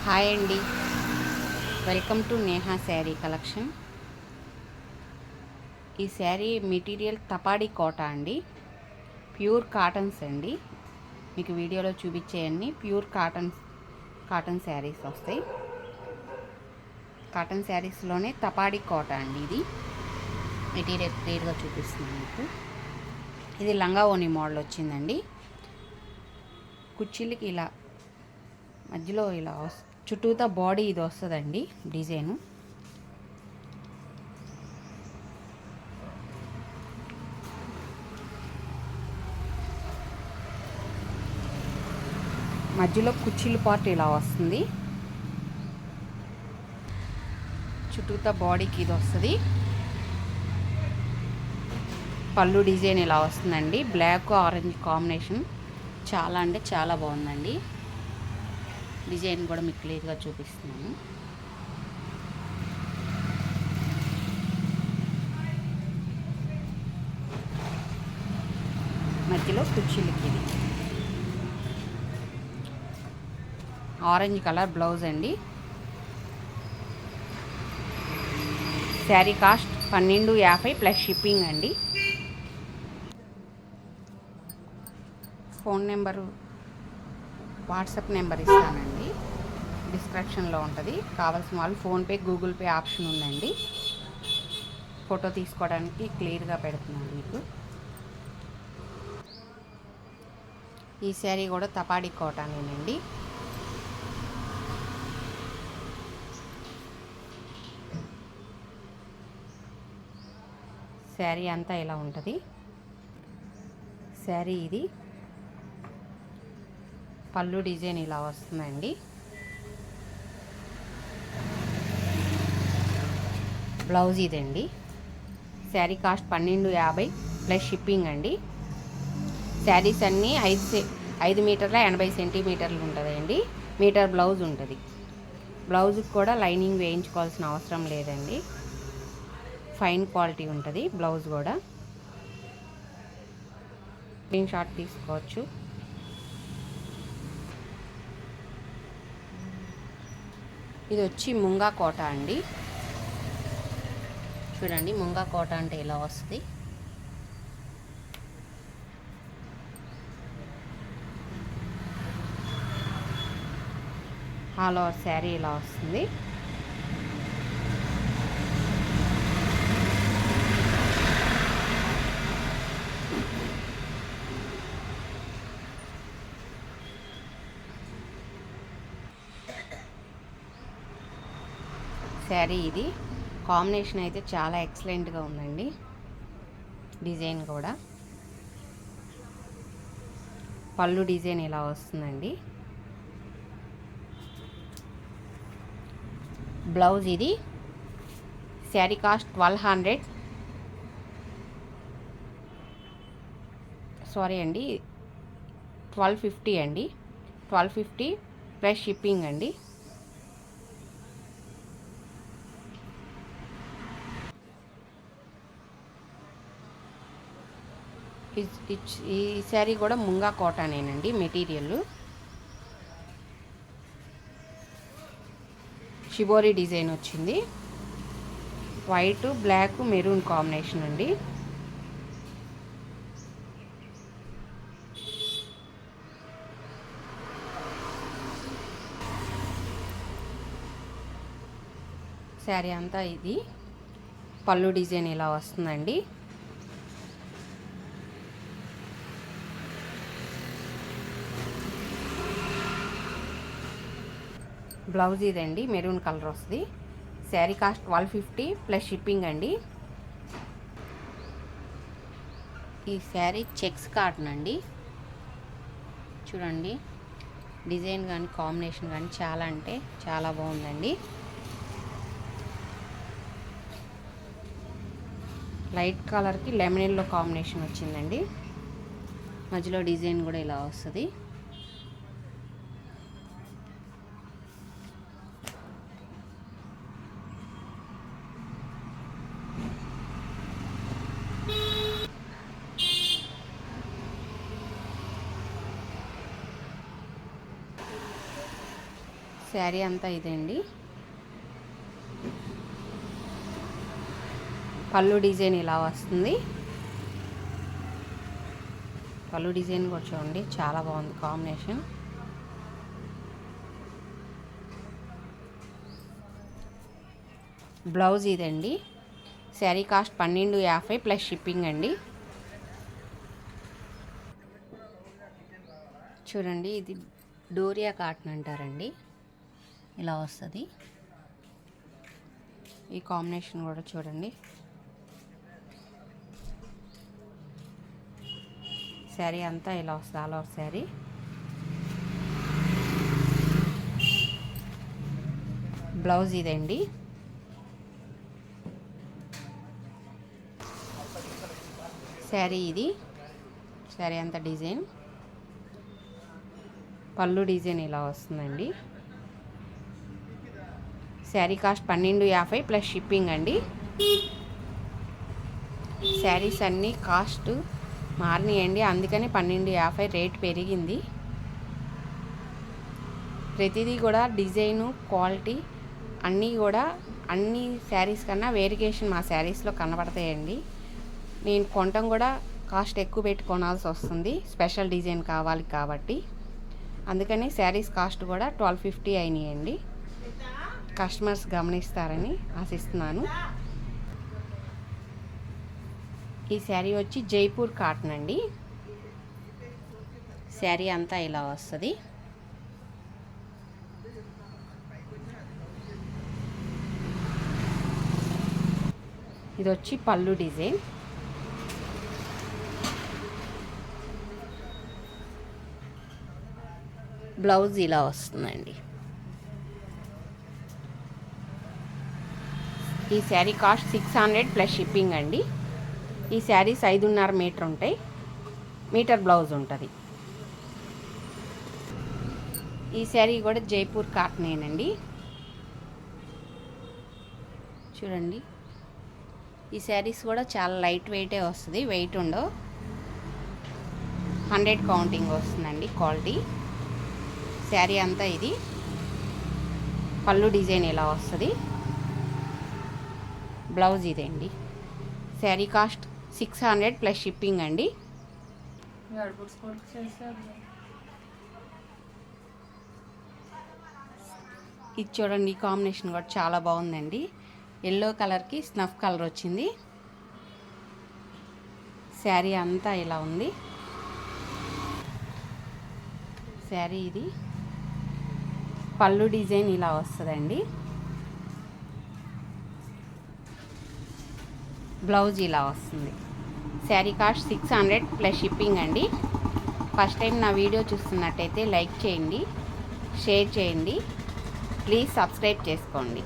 Hi అండి, welcome to Neha sari collection. ఈ sari material తపాడి కోట అండి, ప్యూర్ కాటన్స్ అండి. మీకు వీడియోలో చూపించేయన్ని ప్యూర్ కాటన్ శారీస్ వస్తాయి. కాటన్ శారీస్లోనే తపాడి కోట అండి. ఇది మెటీరియల్ క్లియర్గా చూపిస్తున్నాను మీకు. ఇది లంగా ఓని మోడల్ వచ్చిందండి. కుర్చీలకి ఇలా మధ్యలో ఇలా చుట్టూతా బాడీ ఇది వస్తుందండి డిజైను. మధ్యలో కుర్చీల పార్ట్ ఇలా వస్తుంది, చుట్టూతా బాడీకి ఇది వస్తుంది. పళ్ళు డిజైన్ ఇలా వస్తుందండి, బ్లాక్ ఆరెంజ్ కాంబినేషన్. చాలా అంటే చాలా బాగుందండి. డిజైన్ కూడా మీకు క్లియర్గా చూపిస్తున్నాను. మధ్యలో కుర్చీలకి ఇది ఆరెంజ్ కలర్ బ్లౌజ్ అండి. శారీ కాస్ట్ 1250 ప్లస్ షిప్పింగ్ అండి. ఫోన్ నెంబరు వాట్సాప్ నెంబర్ ఇస్తానండి, డిస్క్రిప్షన్లో ఉంటుంది. కావాల్సిన వాళ్ళు ఫోన్పే గూగుల్ పే ఆప్షన్ ఉందండి. ఫోటో తీసుకోవడానికి క్లియర్గా పెడుతున్నాను మీకు. ఈ శారీ కూడా తపాడి కోటానేనండి. శారీ అంతా ఇలా ఉంటుంది. శారీ ఇది పళ్ళు డిజైన్ ఇలా వస్తుందండి. బ్లౌజ్ ఇదండి. శారీ కాస్ట్ 1250 ప్లస్ షిప్పింగ్ అండి. శారీస్ అన్నీ 5 మీటర్ల 80 సెంటీమీటర్లు ఉంటుందండి. మీటర్ బ్లౌజ్ ఉంటుంది. బ్లౌజ్కి కూడా లైనింగ్ వేయించుకోవాల్సిన అవసరం లేదండి, ఫైన్ క్వాలిటీ ఉంటుంది బ్లౌజ్ కూడా. స్క్రీన్ షాట్ తీసుకోవచ్చు. ఇది వచ్చి ముంగా కోట అండి. చూడండి, ముంగా కోట అంటే ఇలా వస్తుంది. ఆల్ ఓవర్ శారీ ఇలా వస్తుంది. శారీ ఇది కాంబినేషన్ అయితే చాలా ఎక్సలెంట్గా ఉందండి. డిజైన్ కూడా పళ్ళు డిజైన్ ఇలా వస్తుందండి. బ్లౌజ్ ఇది. శారీ కాస్ట్ 1200 సారీ అండి 1250 అండి. 1250 ప్లస్ షిప్పింగ్ అండి. ఈ శారీ కూడా ముంగా కోటానేనండి మెటీరియల్. షిబోరి డిజైన్ వచ్చింది. వైట్ బ్లాక్ మెరూన్ కాంబినేషన్ అండి. శారీ అంతా ఇది పళ్ళు డిజైన్ ఇలా వస్తుందండి. బ్లౌజ్ ఇదండి, మెరూన్ కలర్ వస్తుంది. శారీ కాస్ట్ 1250 ప్లస్ షిప్పింగ్ అండి. ఈ శారీ చెక్స్ కాటన్ అండి. చూడండి, డిజైన్ కానీ కాంబినేషన్ కానీ చాలా అంటే చాలా బాగుందండి. లైట్ కలర్కి లెమన్ ఎల్లో కాంబినేషన్ వచ్చిందండి. మధ్యలో డిజైన్ కూడా ఇలా వస్తుంది. శారీ అంతా ఇదండి. పళ్ళు డిజైన్ ఇలా వస్తుంది. పళ్ళు డిజైన్ కూడా చూడండి, చాలా బాగుంది కాంబినేషన్. బ్లౌజ్ ఇదండి. శారీ కాస్ట్ 1250 ప్లస్ షిప్పింగ్ అండి. చూడండి, ఇది డోరియా కాటన్ అంటారండి. ఇలా వస్తుంది. ఈ కాంబినేషన్ కూడా చూడండి. శారీ అంతా ఇలా వస్తుంది, ఆల్ ఓవర్ శారీ. బ్లౌజ్ ఇదండి. శారీ ఇది. శారీ అంతా డిజైన్, పళ్ళు డిజైన్ ఇలా వస్తుందండి. శారీ కాస్ట్ 1250 ప్లస్ షిప్పింగ్ అండి. శారీస్ అన్నీ కాస్ట్ మారినాయండి, అందుకని 1250 రేట్ పెరిగింది. ప్రతిదీ కూడా డిజైను, క్వాలిటీ అన్నీ కూడా అన్ని శారీస్ కన్నా వేరియేషన్ మా శారీస్లో కనబడతాయండి. నేను కొనటం కూడా కాస్ట్ ఎక్కువ పెట్టి కొనాల్సి వస్తుంది, స్పెషల్ డిజైన్ కావాలి కాబట్టి. అందుకని శారీస్ కాస్ట్ కూడా 1250 అయినాయండి. కస్టమర్స్ గమనిస్తారని ఆశిస్తున్నాను. ఈ శారీ వచ్చి జైపూర్ కాటన్ అండి. శారీ అంతా ఇలా వస్తుంది. ఇది వచ్చి పళ్ళు డిజైన్. బ్లౌజ్ ఇలా వస్తుందండి. ఈ శారీ కాస్ట్ 600 ప్లస్ షిప్పింగ్ అండి. ఈ శారీస్ 5.5 మీటర్ ఉంటాయి, మీటర్ బ్లౌజ్ ఉంటుంది. ఈ శారీ కూడా జైపూర్ కాటనేనండి. చూడండి, ఈ శారీస్ కూడా చాలా లైట్ వెయిటే వస్తుంది, వెయిట్ ఉండవు. 100 కౌంటింగ్ వస్తుందండి క్వాలిటీ. శారీ అంతా ఇది. పళ్ళు డిజైన్ ఇలా వస్తుంది. బ్లౌజ్ ఇదండి. శారీ కాస్ట్ 600 ప్లస్ షిప్పింగ్ అండి. ఇది చూడండి, ఈ కాంబినేషన్ కూడా చాలా బాగుందండి. ఎల్లో కలర్కి స్నఫ్ కలర్ వచ్చింది. శారీ అంతా ఇలా ఉంది. శారీ ఇది. పళ్ళు డిజైన్ ఇలా వస్తుందండి. బ్లౌజ్ ఇలా వస్తుంది. శారీ కాస్ట్ 600 ప్లస్ షిప్పింగ్ అండి. ఫస్ట్ టైం నా వీడియో చూస్తున్నట్టయితే లైక్ చేయండి, షేర్ చేయండి, ప్లీజ్ సబ్స్క్రైబ్ చేసుకోండి.